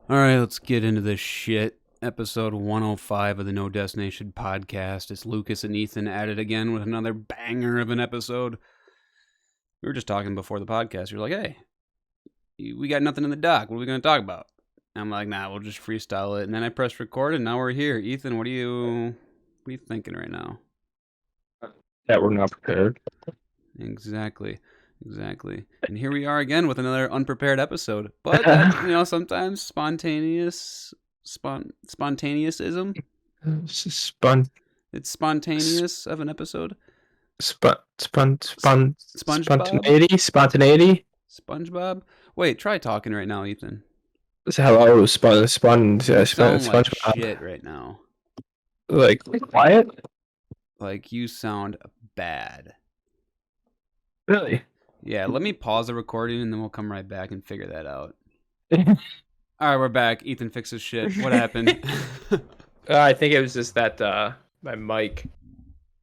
All right, let's get into this shit. Episode 105 of the No Destination podcast. It's Lucas and Ethan at it again with another banger of an episode. We were just talking before the podcast. You're like, hey, we got nothing in the doc. What are we going to talk about? I'm like, nah, we'll just freestyle it. And then I pressed record, and now we're here. Ethan, what are you thinking right now? That we're not prepared. Exactly. And here we are again with another unprepared episode. But sometimes spontaneousism. Spun, It's spontaneous of an episode. SpongeBob. Spontaneity. SpongeBob. Wait, try talking right now, Ethan. Hello, You sound like SpongeBob. shit right now. Like quiet. Like you sound bad. Really? Yeah, let me pause the recording and then we'll come right back and figure that out. All right, we're back. Ethan fixes shit. What happened? I think it was just that my mic.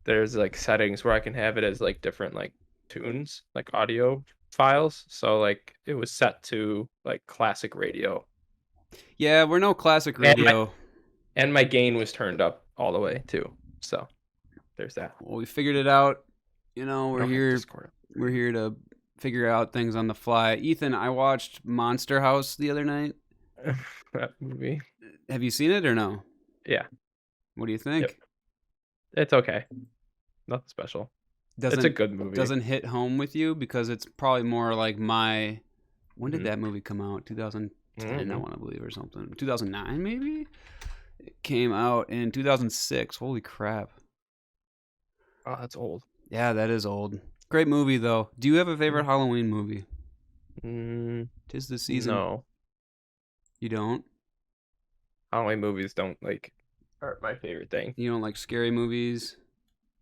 There's like settings where I can have it as like different like tunes, like audio files. So like it was set to like classic radio. Yeah, we're no classic radio. And my gain was turned up all the way too. So there's that. Well, we figured it out. We're here. We're here to figure out things on the fly. Ethan, I watched Monster House the other night. That movie. Have you seen it or no? Yeah. What do you think? Yep. It's okay. Nothing special. It's a good movie. Doesn't hit home with you because it's probably more like my. When did that movie come out? 2010, I want to believe, or something. 2009, maybe. It came out in 2006. Holy crap! Oh, that's old. Yeah, that is old. Great movie though. Do you have a favorite Halloween movie? 'Tis the season. No. You don't? Halloween movies aren't my favorite thing. You don't like scary movies?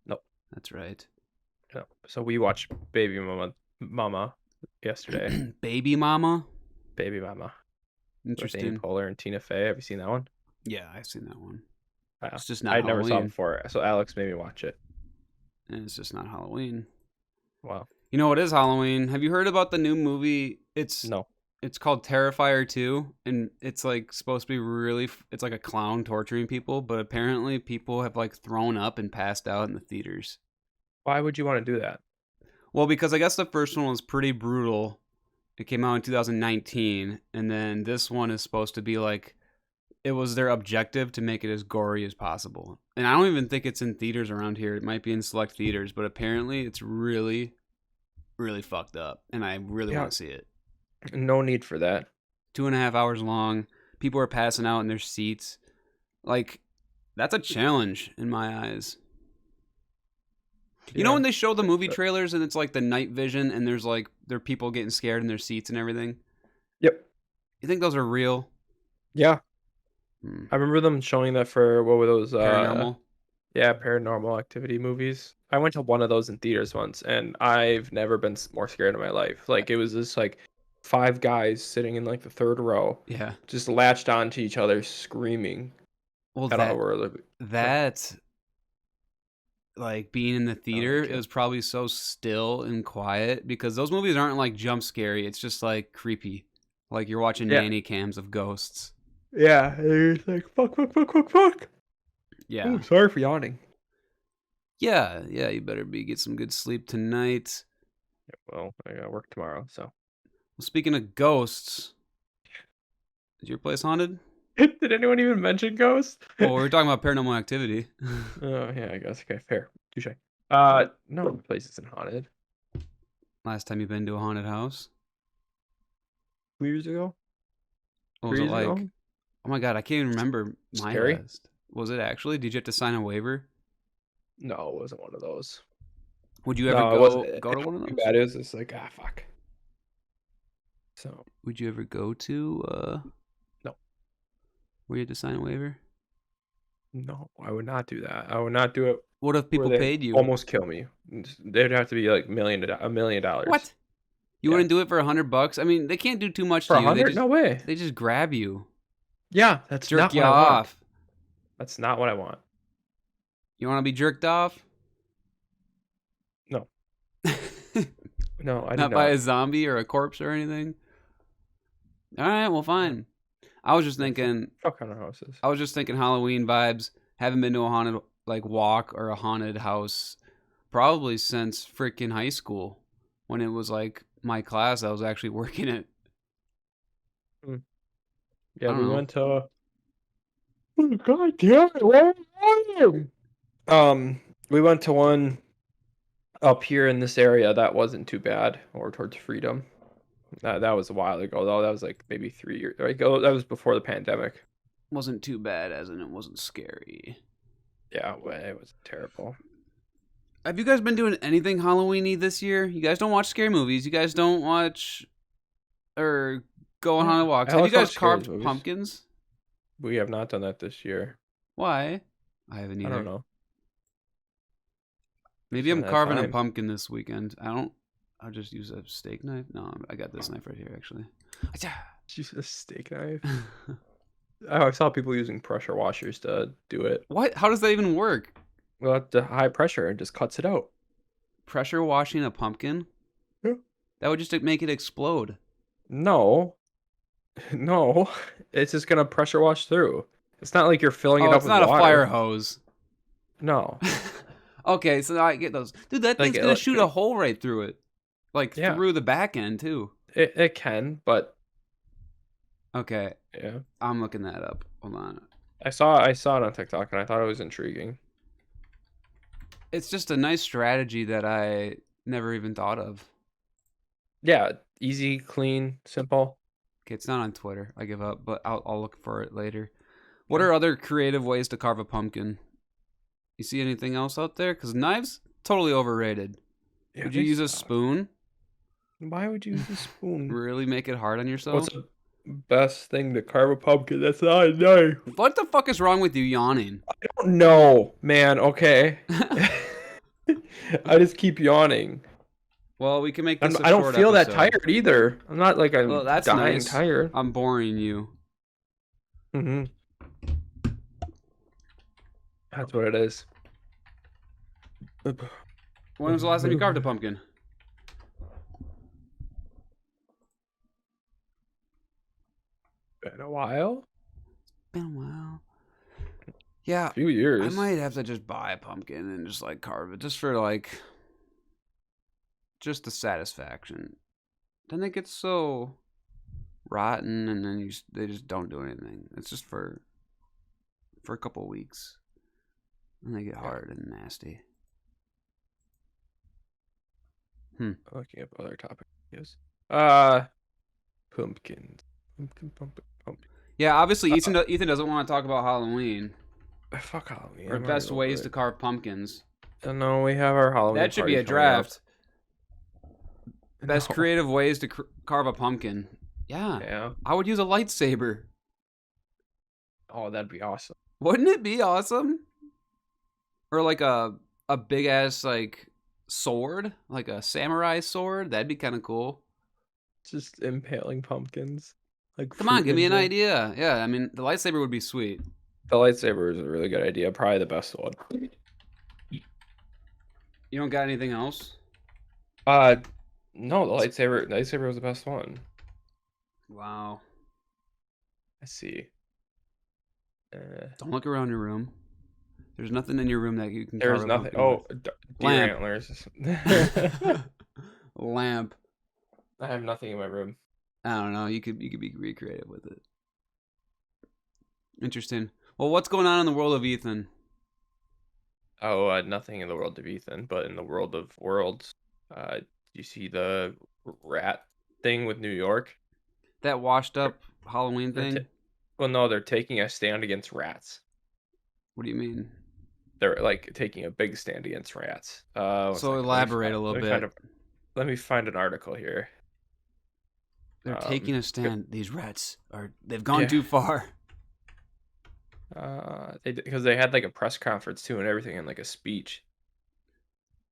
Nope. That's right. No. So we watched Baby Mama yesterday. Baby Mama? Baby Mama. Interesting. With Amy Poehler and Tina Fey. Have you seen that one? Yeah, I've seen that one. It's just not I'd Halloween. never saw it before, so Alex made me watch it. And it's just not Halloween. Wow. You know what is Halloween? Have you heard about the new movie? No. It's called Terrifier 2, and it's like supposed to be it's like a clown torturing people, but apparently people have like thrown up and passed out in the theaters. Why would you want to do that? Well, because I guess the first one was pretty brutal. It came out in 2019, and then this one is supposed to be like, it was their objective to make it as gory as possible. And I don't even think it's in theaters around here. It might be in select theaters, but apparently it's really, really fucked up, and I really want to see it. No need for that. 2.5 hours long. People are passing out in their seats. Like, that's a challenge in my eyes. You know when they show the movie trailers and it's like the night vision and there are people getting scared in their seats and everything? Yep. You think those are real? Yeah. I remember them showing that for, what were those? Paranormal? Yeah, Paranormal Activity movies. I went to one of those in theaters once, and I've never been more scared in my life. Like, it was just like 5 guys sitting in like the third row. Yeah. Just latched onto each other, screaming. Well, that like being in the theater, it was probably so still and quiet because those movies aren't like jump scary. It's just like creepy. Like you're watching nanny cams of ghosts. Yeah, it's like fuck. Yeah. Ooh, sorry for yawning. Yeah, you better get some good sleep tonight. Well, I gotta work tomorrow, so. Well, speaking of ghosts, is your place haunted? Did anyone even mention ghosts? Well, we're talking about Paranormal Activity. Oh, yeah, I guess. Okay, fair. Touche. No, the place isn't haunted. Last time you've been to a haunted house? 2 years ago? What was it like? Ago? Oh my god, I can't even remember my Scary? last. Was it actually? Did you have to sign a waiver? No, it wasn't one of those. Would you ever go to one of those? Bad. It was just like, fuck. So. Would you ever go to, No. Where you had to sign a waiver? No, I would not do that. I would not do it. What if people paid you? Almost kill me. They'd have to be like $1 million. What? You wouldn't do it for $100? I mean, they can't do too much to you. For $100? No way. They just grab you. Yeah, that's jerk you off. That's not what I want. You want to be jerked off? No. No, I not by a zombie or a corpse or anything. All right, well, fine. I was just thinking. Fuck haunted houses. I was just thinking Halloween vibes. Haven't been to a haunted walk or a haunted house probably since freaking high school when it was like my class I was actually working at. Yeah, we know. went to. Oh, God damn it! Where are you? We went to one up here in this area that wasn't too bad, or towards Freedom. That was a while ago though. That was like maybe 3 years ago. That was before the pandemic. Wasn't too bad, as in it wasn't scary. Yeah, it was terrible. Have you guys been doing anything Halloween-y this year? You guys don't watch scary movies. You guys don't watch or go on haunted walks. Have you guys carved pumpkins? We have not done that this year. Why? I haven't either. I don't know. Maybe I'm carving a pumpkin this weekend. I'll just use a steak knife. No, I got this knife right here, actually. Use a steak knife? I saw people using pressure washers to do it. What? How does that even work? Well, at the high pressure, it just cuts it out. Pressure washing a pumpkin? Yeah. That would just make it explode. No. It's just gonna pressure wash through. It's not like you're filling it up with water. It's not a fire hose. No. Okay, so I get those. Dude, that thing's gonna shoot a hole right through it. Like, through the back end, too. It can, but... Okay. Yeah. I'm looking that up. Hold on. I saw it on TikTok, and I thought it was intriguing. It's just a nice strategy that I never even thought of. Yeah, easy, clean, simple. Okay, it's not on Twitter. I give up, but I'll look for it later. What are other creative ways to carve a pumpkin? You see anything else out there? Because knives, totally overrated. Yeah, would you use a spoon? Why would you use a spoon? Really make it hard on yourself? What's the best thing to carve a pumpkin? That's not a knife. What the fuck is wrong with you yawning? I don't know, man. Okay. I just keep yawning. Well, we can make this I don't feel that tired either. I'm not like I'm dying tired. I'm boring you. Mm-hmm. That's what it is. When was the last time you carved a pumpkin? Been a while. Been a while. Yeah. A few years. I might have to just buy a pumpkin and just like carve it just for like just the satisfaction. Then it gets so rotten and then they just don't do anything. It's just for a couple weeks. And they get hard and nasty. Looking up other topics. Pumpkins. Pumpkin. Yeah, obviously Ethan doesn't want to talk about Halloween. Fuck Halloween. Or best ways to carve pumpkins. No, we have our Halloween. That should be a draft. Best creative ways to carve a pumpkin. Yeah. I would use a lightsaber. Oh, that'd be awesome. Wouldn't it be awesome? Or like a big ass like sword, like a samurai sword. That'd be kind of cool. Just impaling pumpkins. Like, come on, give me an idea. Yeah, I mean the lightsaber would be sweet. The lightsaber is a really good idea. Probably the best one. You don't got anything else? No, the lightsaber was the best one. Wow. Let's see. Don't look around your room. There's nothing in your room that you can. There's nothing. Oh, deer antlers. Lamp. I have nothing in my room. I don't know. You could be recreative with it. Interesting. Well, what's going on in the world of Ethan? Oh, nothing in the world of Ethan, but in the world of worlds, you see the rat thing with New York? That washed up Halloween thing? Well, no, they're taking a stand against rats. What do you mean? They're like taking a big stand against rats. So elaborate a little bit. Let me find an article here. They're taking a stand. These rats they've gone too far. Because they had like a press conference too and everything and like a speech.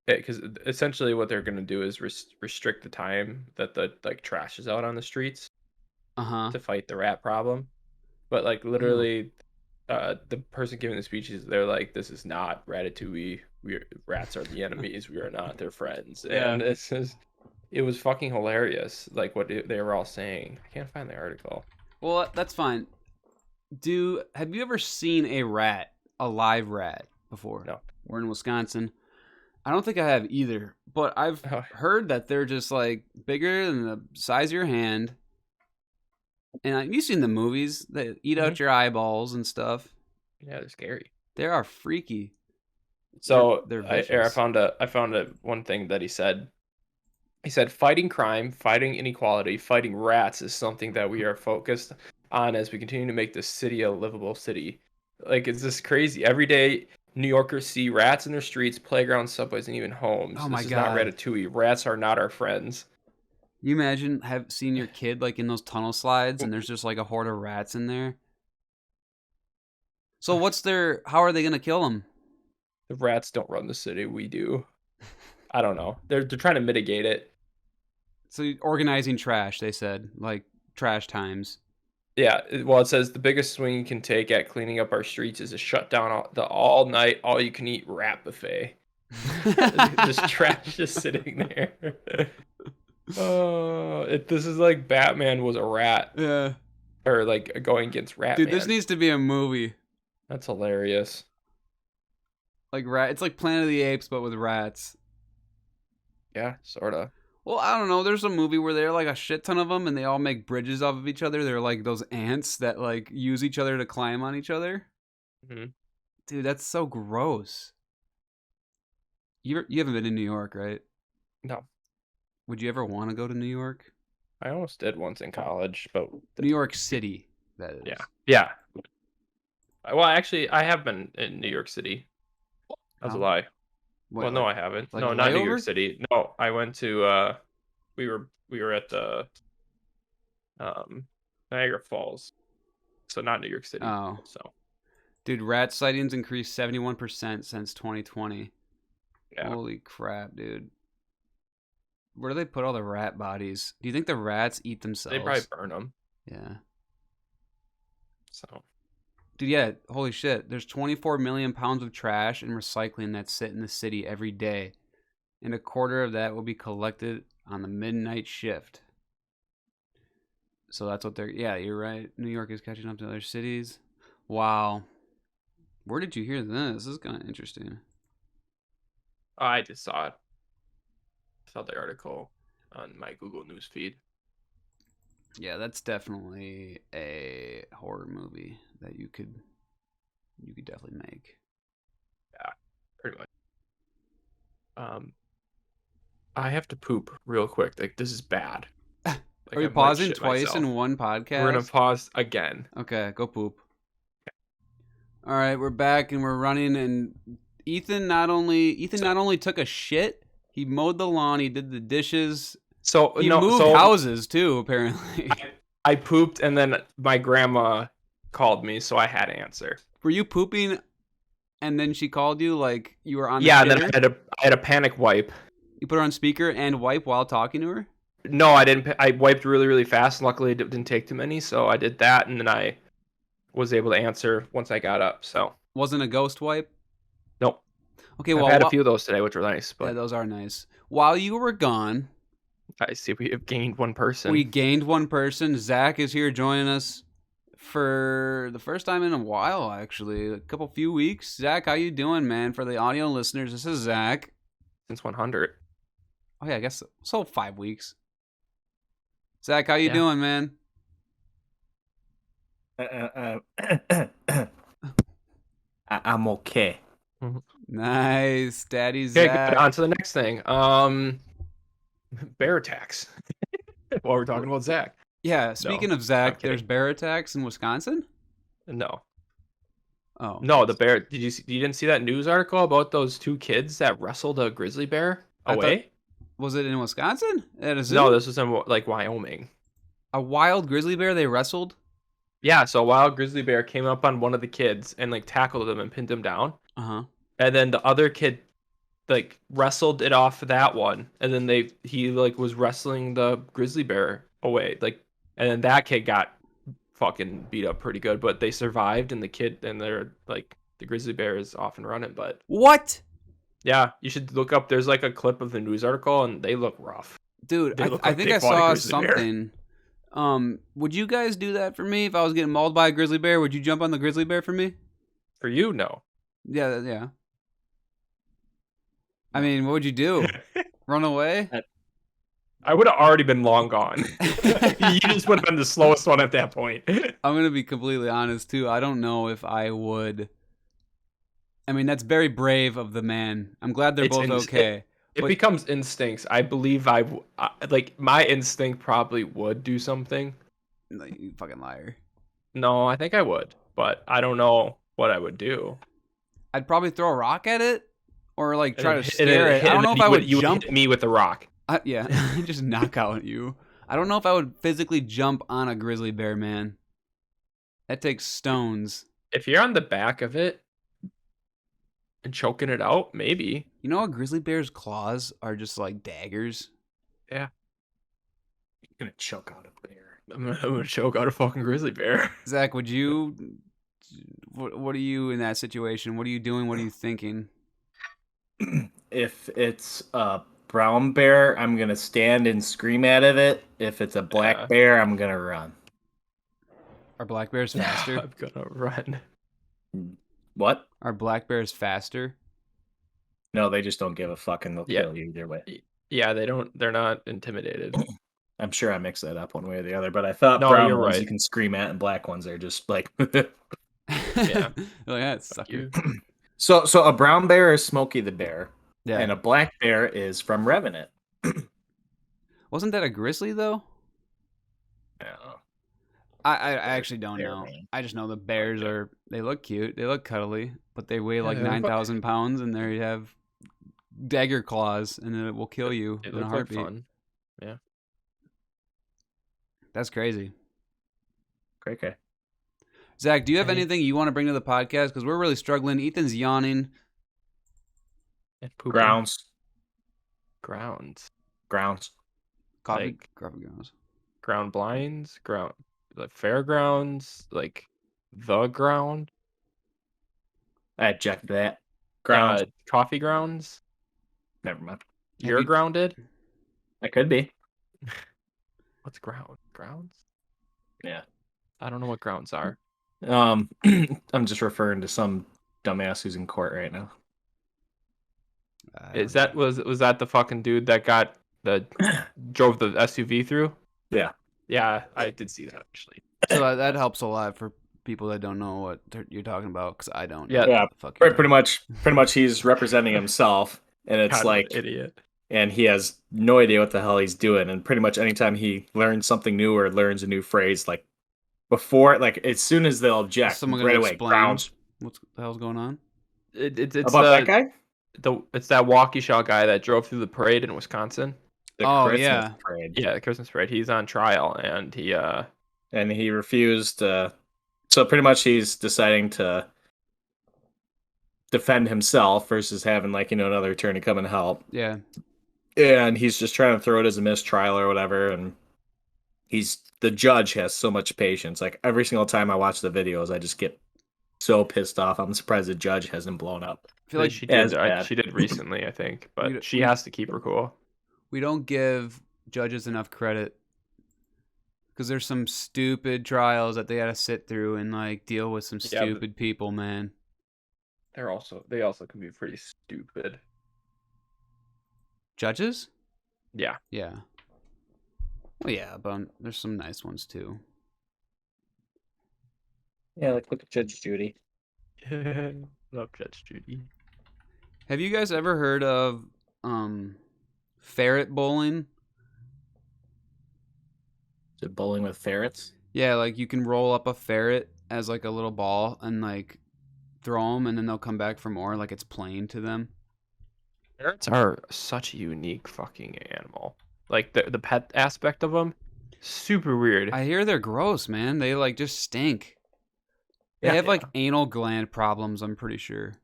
Because essentially what they're gonna do is restrict the time that the like trash is out on the streets. To fight the rat problem, but like literally, the person giving the speeches, they're like, "This is not Ratatouille. Rats are the enemies. We are not their friends." And it was fucking hilarious. Like what they were all saying. I can't find the article. Well, that's fine. Have you ever seen a live rat before? No. We're in Wisconsin. I don't think I have either, but I've heard that they're just like bigger than the size of your hand. And you've seen the movies. They eat out your eyeballs and stuff. Yeah, they're scary. They are freaky. So they're I found one thing that he said. He said, fighting crime, fighting inequality, fighting rats is something that we are focused on as we continue to make this city a livable city. Like, it's just crazy. Every day, New Yorkers see rats in their streets, playgrounds, subways, and even homes. Oh my God. This is God. not Ratatouille. Rats are not our friends. You imagine seeing your kid like in those tunnel slides and there's just like a horde of rats in there? So how are they going to kill them? The rats don't run the city. We do. I don't know. They're trying to mitigate it. So organizing trash, they said, like trash times. Yeah, well, it says the biggest swing you can take at cleaning up our streets is to shut down the all-night, all-you-can-eat rat buffet. Just trash just sitting there. This is like Batman was a rat. Yeah. Or like going against Ratman. Dude, this needs to be a movie. That's hilarious. Like it's like Planet of the Apes, but with rats. Yeah, sorta. Well, I don't know. There's a movie where they're like a shit ton of them, and they all make bridges off of each other. They're like those ants that like use each other to climb on each other. Mm-hmm. Dude, that's so gross. You haven't been in New York, right? No. Would you ever want to go to New York? I almost did once in college, but New York City, that is. Yeah. Well, actually, I have been in New York City. That's a lie. What, well, no, I haven't. like no, not New layover? York City. No, I went to. We were at the Niagara Falls, so not New York City. Oh, so. Dude, rat sightings increased 71% since 2020. Yeah. Holy crap, dude. Where do they put all the rat bodies? Do you think the rats eat themselves? They probably burn them. Yeah. So. Dude, yeah, holy shit. There's 24 million pounds of trash and recycling that sit in the city every day. And a quarter of that will be collected on the midnight shift. So that's what yeah, you're right. New York is catching up to other cities. Wow. Where did you hear this? This is kind of interesting. I just saw it. Saw the article on my Google News feed. Yeah, that's definitely a horror movie that you could definitely make. Yeah, pretty much. I have to poop real quick. Like, this is bad. Like, are we pausing twice in one podcast? We're gonna pause again. Okay, go poop. Okay. All right, we're back and we're running. And Ethan not only took a shit, he mowed the lawn, he did the dishes. So he moved houses too, apparently. I pooped, and then my grandma called me, so I had to answer. Were you pooping, and then she called you like you were on? Yeah, and then I had a panic wipe. You put her on speaker and wipe while talking to her? No, I didn't. I wiped really, really fast. Luckily, it didn't take too many, so I did that, and then I was able to answer once I got up. So wasn't a ghost wipe? Nope. Okay, well, I had a few of those today, which were nice. But yeah, those are nice. While you were gone, I see we have gained one person. We gained one person. Zach is here joining us for the first time in a while, actually. A few weeks. Zach, how you doing, man? For the audio listeners, this is Zach. Since 100. Oh, yeah, I guess so. 5 weeks. Zach, how you doing, man? I'm okay. Nice, Daddy Zach. Okay, good. On to the next thing. Bear attacks. While we're talking about Zach. Yeah, speaking of Zach, there's bear attacks in Wisconsin? No. Oh. No, the bear. You didn't see that news article about those two kids that wrestled a grizzly bear away? Was it in Wisconsin? At a zoo? No, this was in like Wyoming. A wild grizzly bear they wrestled? Yeah, so a wild grizzly bear came up on one of the kids and like tackled him and pinned him down. Uh-huh. And then the other kid like wrestled it off of that one, and then he like was wrestling the grizzly bear away, like, and then that kid got fucking beat up pretty good, but they survived, and they're like, the grizzly bear is off and running. But what? Yeah, you should look up. There's like a clip of the news article, and they look rough, dude. I think I saw something Would you guys do that for me if I was getting mauled by a grizzly bear? Would you jump on the grizzly bear for me? For you, no. Yeah, yeah. I mean, what would you do? Run away? I would have already been long gone. You just would have been the slowest one at that point. I'm gonna be completely honest too. I don't know if I would. I mean, that's very brave of the man. I'm glad they're both okay. It But- becomes instincts. I believe like my instinct probably would do something. Like, you fucking liar. No, I think I would, but I don't know what I would do. I'd probably throw a rock at it, or like try to And scare it. hit I don't know if I would you jump. hit me with the rock. Yeah, just knock out you. I don't know if I would physically jump on a grizzly bear, man. That takes stones. If you're on the back of it and choking it out, maybe. You know, a grizzly bear's claws are just like daggers. You're gonna choke out a bear. I'm gonna choke out a fucking grizzly bear. Zach, would you? What are you in that situation? What are you doing? What are you thinking? If it's a brown bear, I'm gonna stand and scream at it. If it's a black Yeah. bear, I'm gonna run. Are black bears faster? I'm gonna run. What? Are black bears faster? No, they just don't give a fuck and they'll Yeah. kill you either way. Yeah, they're not intimidated. I'm sure I mixed that up one way or the other, but I thought No, brown you're ones right. you can scream at and black ones are just like Yeah. Oh yeah, Fuck sucker. you. So a brown bear is Smokey the Bear, Yeah. and a black bear is from Revenant. Wasn't that a grizzly though? Yeah. I actually don't Bear know. man. I just know the bears are. They look cute. They look cuddly, but they weigh like they look 9,000 pounds, and they have dagger claws, and it will kill you It in a looked like heartbeat. fun. That's crazy. Okay. Zach, do you have Hey. anything you want to bring to the podcast? Because we're really struggling. Ethan's yawning. And pooping. Grounds. Grounds. Coffee, Like- coffee grounds. Ground blinds. Ground like fairgrounds. Like the ground. I checked that. Grounds. Coffee grounds. Never mind. You're you- grounded. I could be. What's ground? Grounds? Yeah. I don't know what grounds are. I'm just referring to some dumbass who's in court right now. Is that was that the fucking dude that drove the SUV through? Yeah. Yeah, I did see that actually. So that helps a lot for people that don't know what you're talking about, because I don't. Yeah. Yeah, Fuck you. Pretty much he's representing himself, and it's God, like, an idiot. and he has no idea what the hell he's doing. And pretty much anytime he learns something new or learns a new phrase, like before, like as soon as they'll object, Someone right gonna away, explain grounds. what the hell's going on? It's About that guy? it's that Waukesha guy that drove through the parade in Wisconsin. The Oh, Christmas yeah. parade. Yeah, the Christmas parade. He's on trial and he And he refused to. So pretty much he's deciding to defend himself versus having another attorney come and help. Yeah. And he's just trying to throw it as a mistrial or whatever. And the judge has so much patience. Like every single time I watch the videos, I just get so pissed off. I'm surprised the judge hasn't blown up. I feel like she as did bad. she did recently, I think, We- but she has to keep her cool. we don't give judges enough credit, because there's some stupid trials that they got to sit through and deal with some Yeah, but- stupid people, man. They also can be pretty stupid. Judges? Yeah. Yeah. Well, yeah, but there's some nice ones too. Yeah, look at Judge Judy. Love Judge Judy. Have you guys ever heard of ferret bowling? Is it bowling with ferrets? Yeah, like you can roll up a ferret as like a little ball and throw them, and then they'll come back for more. Like it's playing to them. Ferrets are such a unique fucking animal. Like the pet aspect of them, super weird. I hear they're gross, man. They just stink. They Yeah. have anal gland problems, I'm pretty sure.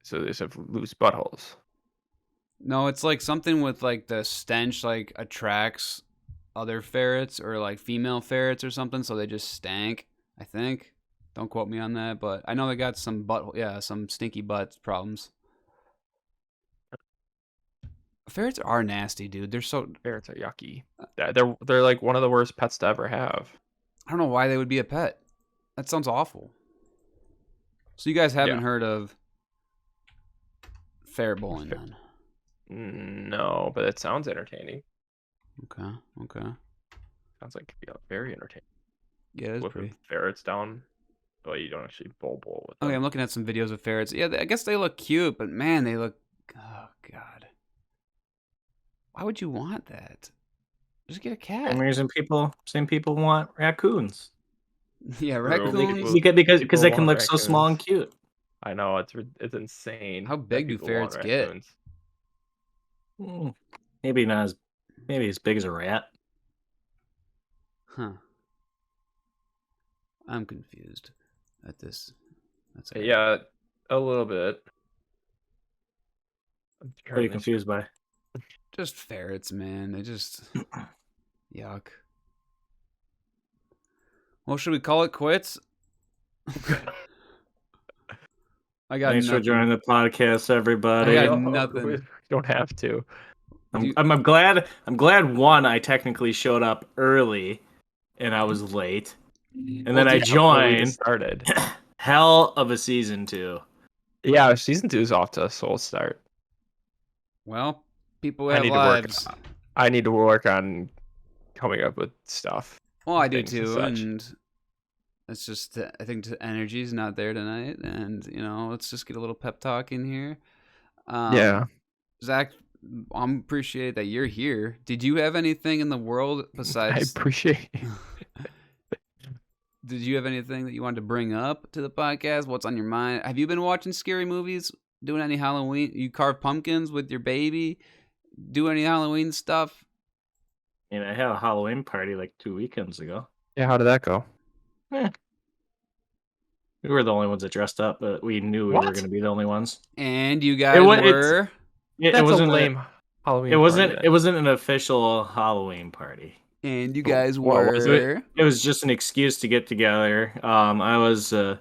So they just have loose buttholes. No, it's something with the stench attracts other ferrets or female ferrets or something, so they just stank, I think. Don't quote me on that, but I know they got some some stinky butt problems. Ferrets are nasty, dude. They're so. Ferrets are yucky. They're like one of the worst pets to ever have. I don't know why they would be a pet. That sounds awful. So you guys haven't heard of ferret bowling, then? No, but it sounds entertaining. Okay. Sounds like it could be very entertaining. Yeah, it's Whipping pretty. ferrets down. Well, you don't actually bowl with them. Okay, I'm looking at some videos of ferrets. Yeah, I guess they look cute, but man, they look. Oh God. Why would you want that? Just get a cat. Same reason people want raccoons. Yeah, True. raccoons. Because they can want look so small and cute. I know it's insane. How big do that people ferrets want get? raccoons. Maybe not maybe as big as a rat. Huh. I'm confused at this. That's Yeah, a little bit. I'm What are you confused by? just ferrets, man. They just yuck. Well, should we call it quits? I got Thanks for nothing. joining the podcast, everybody. I got nothing. We don't have to. I'm glad one, I technically showed up early and I was late. And then I joined. Started. Hell of a season 2. Yeah, season 2 is off to a soul start. Well, people I have need lives. to work. I need to work on coming up with stuff. Well, I do things and too, such. and it's just I think the energy's not there tonight, and let's just get a little pep talk in here. Zach, I appreciate that you're here. Did you have anything in the world I besides? appreciate. Did you have anything that you wanted to bring up to the podcast? What's on your mind? Have you been watching scary movies? Doing any Halloween? You carve pumpkins with your baby? Do any Halloween stuff? And I had a Halloween party like 2 weekends ago. Yeah, how did that go? We were the only ones that dressed up, but we knew we were going to be the only ones. And you guys were. That's a lame Halloween. It wasn't an official Halloween party. And you guys What were. was it? It was just an excuse to get together. I was a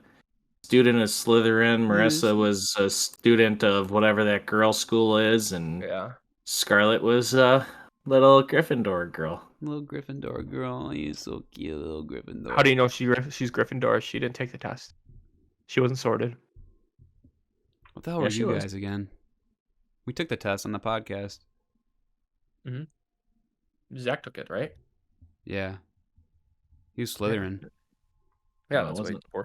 student of Slytherin. Marissa was a student of whatever that girl school is, and Scarlett was a little Gryffindor girl. Little Gryffindor girl, you're so cute, little Gryffindor. How do you know she's Gryffindor? She didn't take the test. She wasn't sorted. What the hell were you guys again? We took the test on the podcast. Zach took it, right? Yeah. He was Slytherin. Yeah, No, that's wasn't why.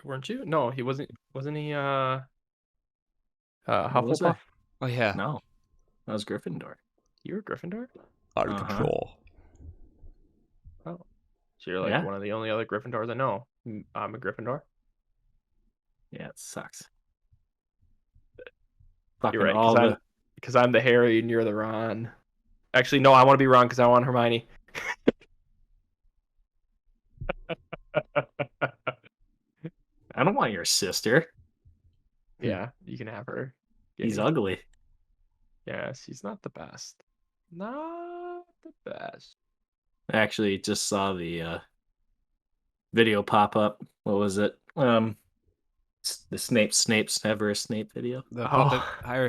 Weren't you? No, he wasn't. Wasn't he? Was Hufflepuff. Oh yeah. No, that was Gryffindor. You were Gryffindor. Out of control. Oh, so you're like Yeah. one of the only other Gryffindors I know. I'm a Gryffindor. Yeah, it sucks. You're right, all the because I'm the Harry and you're the Ron. Actually, no, I want to be Ron because I want Hermione. I don't want your sister. Yeah, you can have her. He's Gimme. ugly. Yes, he's not the best. Not the best. I actually just saw the video pop up. What was it? The Snape's Never a Snape video. The puppet,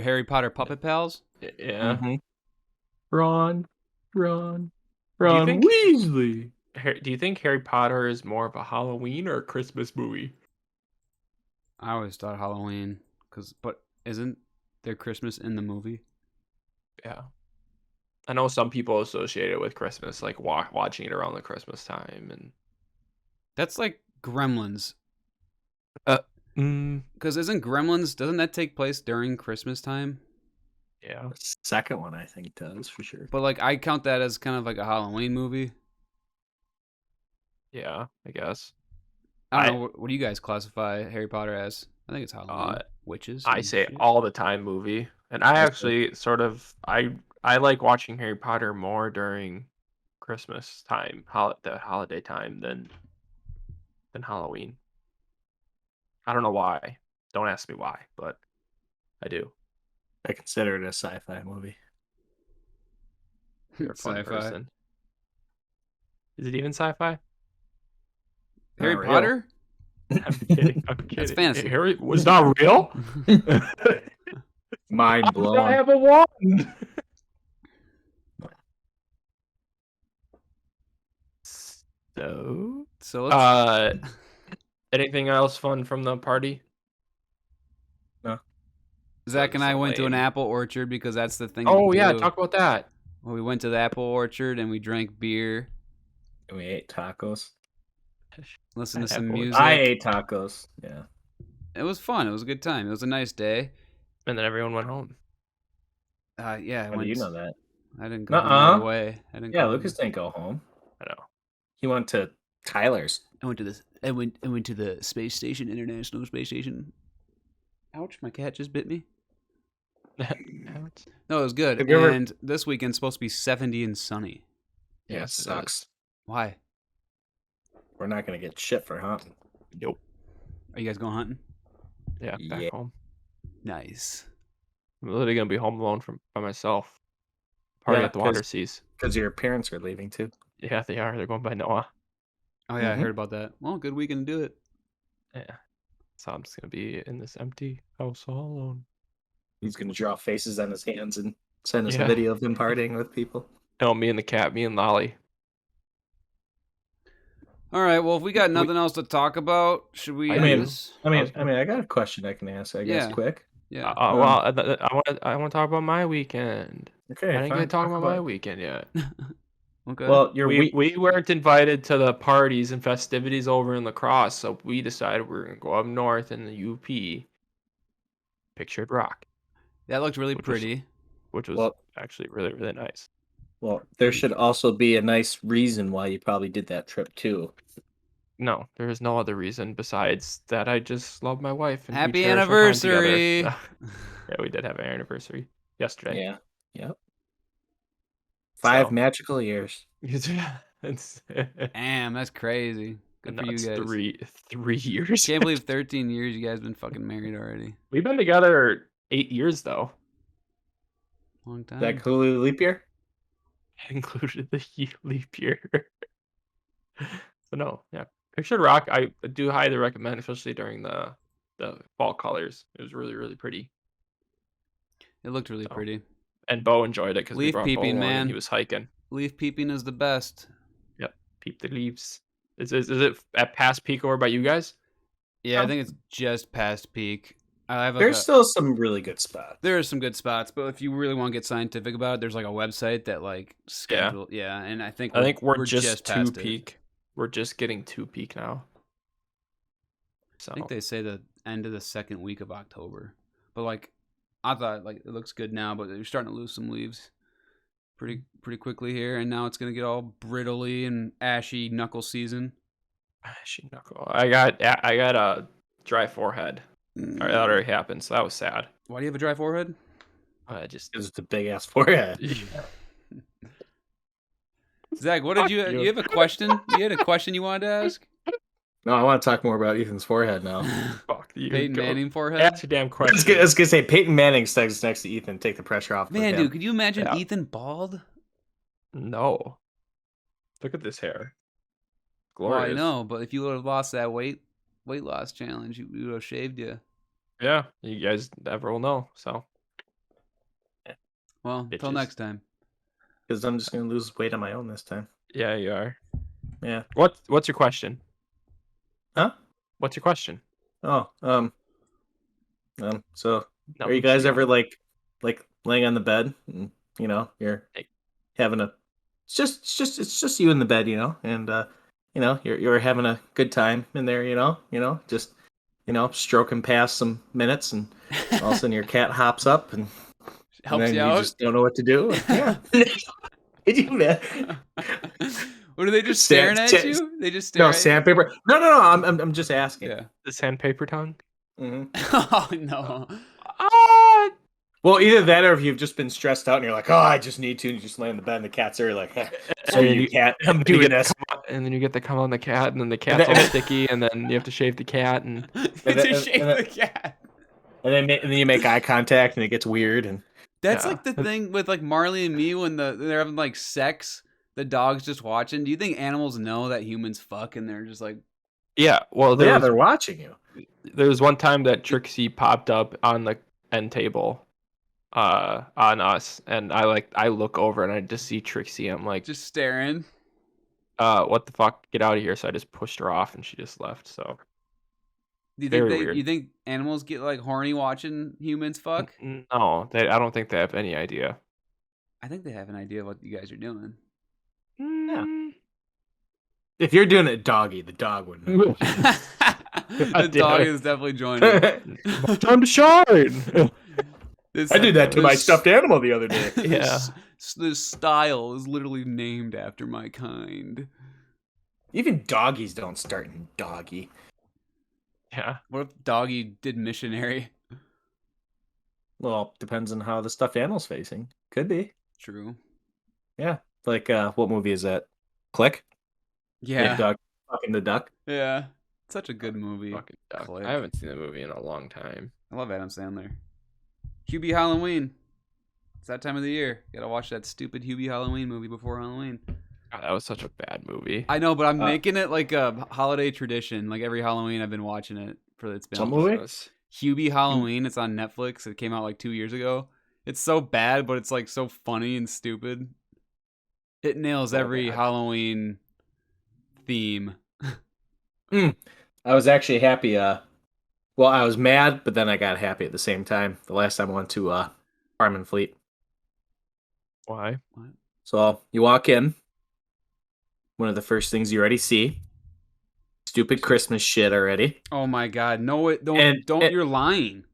Harry Potter puppet pals. Yeah. Mm-hmm. Ron think- Weasley. Do you think Harry Potter is more of a Halloween or a Christmas movie? I always thought Halloween, but isn't there Christmas in the movie? Yeah. I know some people associate it with Christmas, like watching it around the Christmas time, and That's like Gremlins. mm, Because doesn't that take place during Christmas time? yeah, The second one, I think, does for sure. But like I count that as kind of like a Halloween movie. yeah, I guess. I don't know. What do you guys classify Harry Potter as? I think it's Halloween. Witches. I and say shit. all the time movie, and I actually sort of I like watching Harry Potter more during Christmas time, the holiday time than Halloween. I don't know why. Don't ask me why, but I do. I consider it a sci-fi movie. You're a fun Sci-fi. person. Is it even sci-fi? Harry Not real. Potter? I'm kidding. I'm kidding. That's fantasy. Harry was not real. Mind I blown. have a wand. No. So let's Anything else fun from the party? Zach and I so went to an lame. apple orchard because that's the thing Oh to yeah, do. talk about that. Well, we went to the apple orchard and we drank beer, And we ate tacos. listened to Apple some orchard. music. I ate tacos. Yeah. It was fun. It was a good time. It was a nice day. And then everyone went home. Yeah, I How do went. you know that? I didn't go home right Nuh-uh. away. I didn't. Yeah, go Lucas home. didn't go home. I know. He went to Tyler's. I went to this. I went to the space station, International Space Station. Ouch! My cat just bit me. No, it was good. Have you ever- And this weekend's supposed to be 70 and sunny. Yeah, Yes, it sucks. Why? We're not gonna get shit for hunting. Nope. Are you guys going hunting? Yeah, back Yeah. home. Nice. I'm literally gonna be home alone by myself. Party Yeah, at the water seas. Because your parents are leaving too. Yeah, they are. They're going by Noah. Oh yeah, I Mhm. heard about that. Well, good weekend to do it. Yeah. So I'm just gonna be in this empty house all alone. He's gonna draw faces on his hands and send us Yeah. a video of him partying with people. No, me and the cat, me and Lolly. All right. Well, if we got nothing else to talk about, should we? I end mean- this? I got a question I can ask. I guess Yeah. quick. Yeah. Well, I want to talk about my weekend. Okay. I didn't fine, get to talk about my it. weekend yet. Okay. Well, your we week. weren't invited to the parties and festivities over in La Crosse, so we decided we are gonna go up north in the UP. Pictured Rock, that looked really which was- pretty. which was Well- actually really really nice. Well, there should also be a nice reason why you probably did that trip too. No, there is no other reason besides that I just love my wife. And we Happy cherish our time together. anniversary! Yeah, we did have an anniversary yesterday. Yeah. Yep. 5 So- magical years. It's Damn, that's crazy. Good no, for you it's guys. 3 years. Can't believe 13 years you guys been fucking married already. We've been together 8 years though. Long time. That Hulu leap year? Included the leap year. So no, yeah. Pictured Rock, I do highly recommend, especially during the fall colors. It was really, really pretty. It looked really So, pretty. And Bo enjoyed it because we Leaf brought Bo peeping, along and man. he was hiking. Leaf peeping is the best. Peep the leaves. Is it at past peak over by you guys? Yeah, I Um, think it's just past peak. I have There's still some really good spots. there are some good spots, but if you really want to get scientific about it, there's like a website that like schedule. Yeah, and I think We're just to past it. peak. We're just getting to peak now. So I think they say the end of the second week of October. But like, I thought like it looks good now, but you're starting to lose some leaves pretty quickly here, and now it's gonna get all brittly and ashy knuckle season. Ashy knuckle. I got a dry forehead. That already happened, so that was sad. Why do you have a dry forehead? I just It's the big ass forehead. Zach, what did you? Fuck you. You have a question? You had a question you wanted to ask? No, I want to talk more about Ethan's forehead now. fuck you. Peyton Go. Manning forehead. Ask your damn I question. was gonna say Peyton Manning stands next to Ethan. Take the pressure off. Man, of him. dude, could you imagine Yeah. Ethan bald? No. Look at this hair. Well, Glorious. I know, but if you would have lost that weight loss challenge, we would have shaved you. Yeah, you guys never will know. So Well, until Bitches. next time. Because I'm just gonna lose weight on my own this time. yeah, you are. Yeah. What's your question? Huh? What's your question? Oh. So No, are you guys ever like laying on the bed and you're Hey. having a it's just you in the bed, and you're having a good time in there, just stroking past some minutes, and all of a sudden your cat hops up and Helps then you you out. just don't know what to do. Yeah. Did you, man? What are they just Sta- staring at sta- you? They just stare No at sandpaper. No. I'm just asking. you? Yeah. the sandpaper tongue? hmm Oh no. Ah, Well, either that or if you've just been stressed out and you're like, oh, I just need to, and you just lay in the bed and the cat's there, like, so And then you you- can't. I'm you doing get this. and then you get the cum on the cat, and then the cat's all sticky, and then you have to shave the cat, and It's then- a and shave then- the cat. And then you make eye contact and it gets weird. And That's Yeah. like the thing with like Marley and me when they're having like sex. The dog's just watching. Do you think animals know that humans fuck and they're just like, yeah. Well, yeah, there they're was, watching you. there was one time that Trixie popped up on the end table, on us, and I look over and I just see Trixie. I'm like, just staring? what the fuck, get out of here. So I just pushed her off and she just left. So Do you think very weird. you think animals get like horny watching humans fuck? No, I don't think they have any idea. I think they have an idea of what you guys are doing. Mm. If you're doing it doggy, the dog would know. The dog is definitely joining. Time to shine. I did that to my stuffed animal the other day. Yeah. This style is literally named after my kind. Even doggies don't start in doggy. Yeah. What if Doggy did missionary? Well, depends on how the stuffed animal's facing. Could be. True. Yeah. Like, what movie is that? Click? Yeah. Dog fucking the duck. Yeah. Such a good movie. Fucking duck. Click. I haven't seen the movie in a long time. I love Adam Sandler. Hubie Halloween. It's that time of the year. Gotta watch that stupid Hubie Halloween movie before Halloween. God, that was such a bad movie. I know, but I'm making it like a holiday tradition. Like every Halloween, I've been watching it for it's been. What movie? Hubie Halloween. It's on Netflix. It came out like 2 years ago. It's so bad, but it's like so funny and stupid. It nails every Halloween theme. I was actually happy. Well, I was mad, but then I got happy at the same time. The last time I went to Farm and Fleet. Why? So you walk in. One of the first things you already see. Stupid Christmas shit already. Oh my god! No, it don't. You're lying.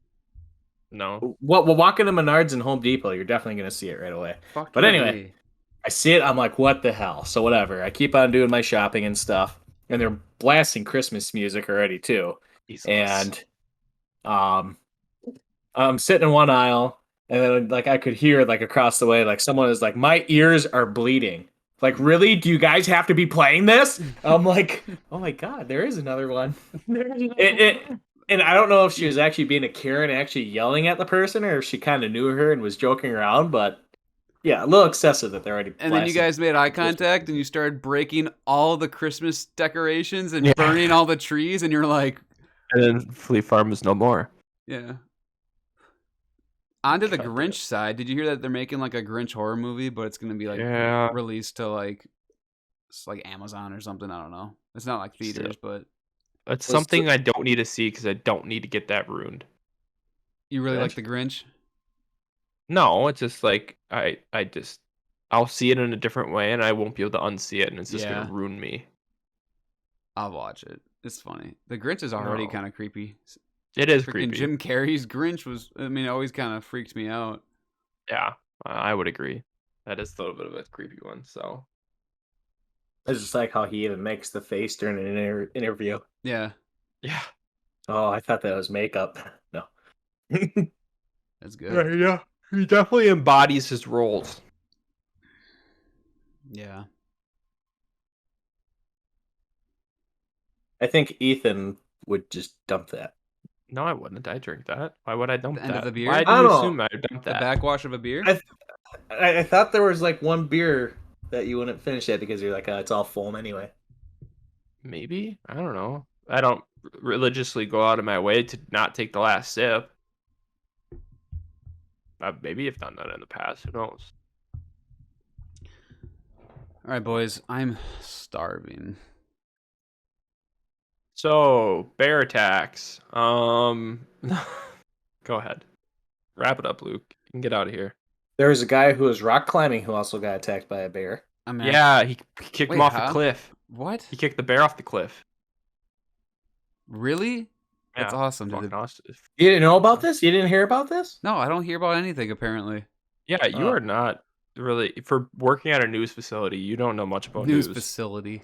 No. Well, walk into Menards and Home Depot, you're definitely gonna see it right away. Fuck But yeah. anyway, I see it. I'm like, what the hell? So whatever. I keep on doing my shopping and stuff, and they're blasting Christmas music already too. And I'm sitting in one aisle, and then like I could hear like across the way, like someone is like, my ears are bleeding. Like, really? Do you guys have to be playing this? I'm like, oh my god, there is another one. And I don't know if she was actually being a Karen, actually yelling at the person, or if she kind of knew her and was joking around. But yeah, a little excessive that they're already. And then you guys made eye contact, and you started breaking all the Christmas decorations and burning all the trees, and you're like, and then Fleet Farm is no more. Yeah. On to the Grinch side. Did you hear that they're making like a Grinch horror movie, but it's going to be like released to like Amazon or something? I don't know. It's not like theaters, but it's something I don't need to see because I don't need to get that ruined. You really like the Grinch? No, it's just like I'll see it in a different way and I won't be able to unsee it and it's just gonna ruin me. I'll watch it. It's funny. The Grinch is already kind of creepy. It is Freaking creepy. Jim Carrey's Grinch always kind of freaked me out. Yeah, I would agree. That is a little bit of a creepy one. So it's just like how he even makes the face during an interview. Yeah. Yeah. Oh, I thought that was makeup. No. That's good. Yeah. He definitely embodies his roles. Yeah. I think Ethan would just dump that. No, I wouldn't. I drink that. Why would I dump The end that? of the beer? Why do you assume I would dump The that? backwash of a beer? I thought there was like one beer that you wouldn't finish it because you're like, it's all foam anyway. Maybe. I don't know. I don't religiously go out of my way to not take the last sip. Maybe I've done that in the past. Who knows? All right, boys. I'm starving. So, bear attacks. Go ahead. Wrap it up, Luke. You can get out of here. There was a guy who was rock climbing who also got attacked by a bear. Yeah, he kicked him off the cliff. What? He kicked the bear off the cliff. Really? That's awesome. You didn't know about this? You didn't hear about this? No, I don't hear about anything, apparently. Yeah, you are not really... For working at a news facility, you don't know much about news. News facility.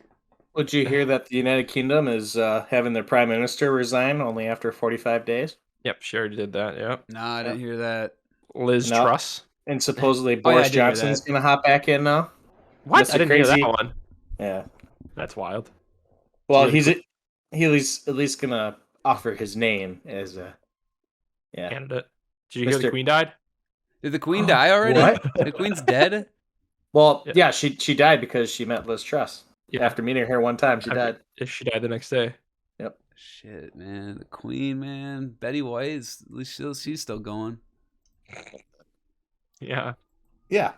Would you hear that the United Kingdom is having their prime minister resign only after 45 days? Yep, sure did that, yep. No, I didn't hear that. Liz Truss. And supposedly Boris Johnson's going to hop back in now. What? I didn't hear that one. Yeah. That's wild. Well, he's at least going to offer his name as a candidate. Did you hear the Queen died? Did the Queen die already? What? The Queen's dead? Well, yeah, she died because she met Liz Truss. Yeah. After meeting her one time, she died. She died the next day. Yep. Shit, man. The Queen, man. Betty White is at least she's still going. Yeah. Yeah.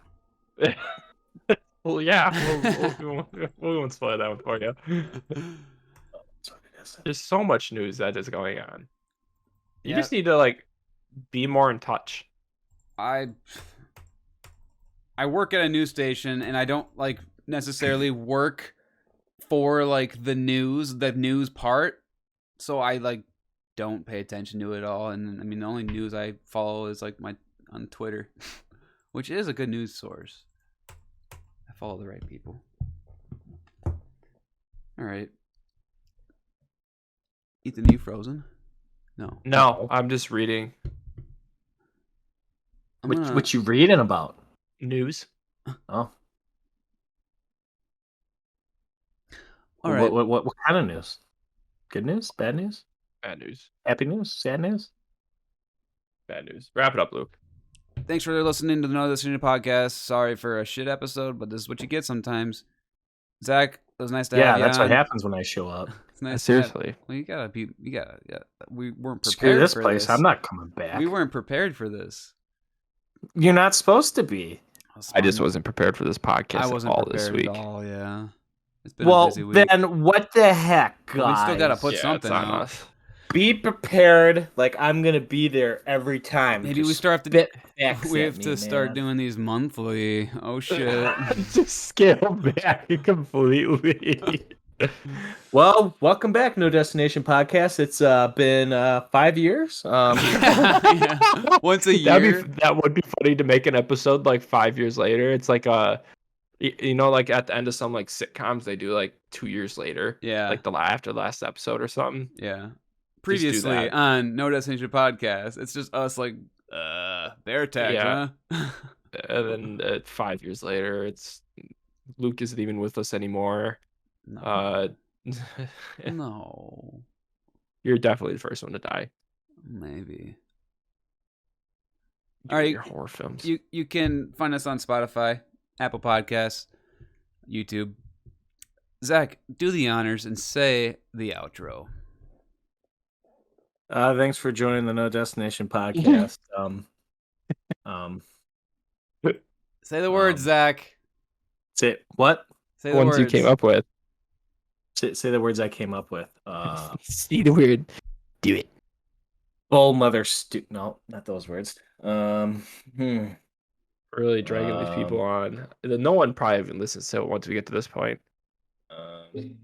Well, yeah, we won't spoil that one for you. That's what it is. There's so much news that is going on. You Yeah. just need to like be more in touch. I work at a news station, and I don't like necessarily work for like the news part. So I like don't pay attention to it all. And I mean, the only news I follow is like on Twitter, which is a good news source. I follow the right people. All right. Ethan, you frozen? No. No, I'm just reading I'm gonna- What you reading about? news. Oh, All right. What kind of news? Good news? Bad news? Bad news. Happy news? Sad news? Bad news. Wrap it up, Luke. Thanks for listening to the No Listening podcast. Sorry for a shit episode, but this is what you get sometimes. Zach, it was nice to have Yeah, you that's on. what happens when I show up. It's nice to have- Seriously. well, you gotta. Yeah, we weren't prepared Screw this for place. this. I'm not coming back. We weren't prepared for this. You're not supposed to be. I just wasn't prepared for this podcast I wasn't at all prepared this week. at all. Yeah, it's been a Well, busy week. then what the heck, guys? But we still gotta put Yeah, something it's on out. us. Be prepared. Like I'm gonna be there every time. Maybe we Just start to. spit facts We at have me, to start man. doing these monthly. Oh shit! Just scale back completely. Well, welcome back, No Destination Podcast. It's been 5 years. Yeah. Once a year. That would be funny to make an episode like 5 years later. It's like like at the end of some like sitcoms they do like 2 years later. Yeah. Like after the last episode or something. Yeah. Previously that. on No Destination Podcast, it's just us like, bear tags, Yeah. huh? And then 5 years later, it's Luke isn't even with us anymore. No. No. You're definitely the first one to die. Maybe. You All right, your horror films. You can find us on Spotify, Apple Podcasts, YouTube. Zach, do the honors and say the outro. Thanks for joining the No Destination Podcast. Say the words, Zach. Say what? Say the Ones words. you came up with. Say the words I came up with. See the weird. Do it. Bull mother No, not those words. Really dragging these people on. No one probably even listens to it once we get to this point. We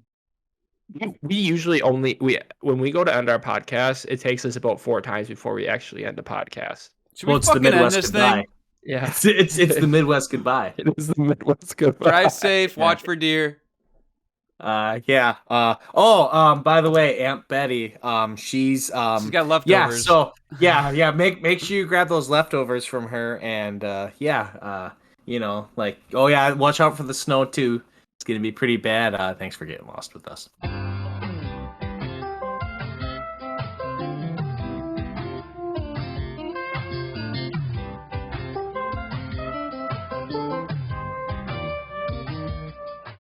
usually when we go to end our podcast, it takes us about 4 times before we actually end the podcast. Should Well, we it's the fucking end Midwest this goodbye. thing? Yeah, It's the Midwest goodbye. it is the Midwest goodbye. Drive safe. Watch for deer. Yeah. By the way, Aunt Betty, she's She's got yeah, leftovers. so yeah, make sure you grab those leftovers from her, and watch out for the snow too. It's gonna be pretty bad. Thanks for getting lost with us.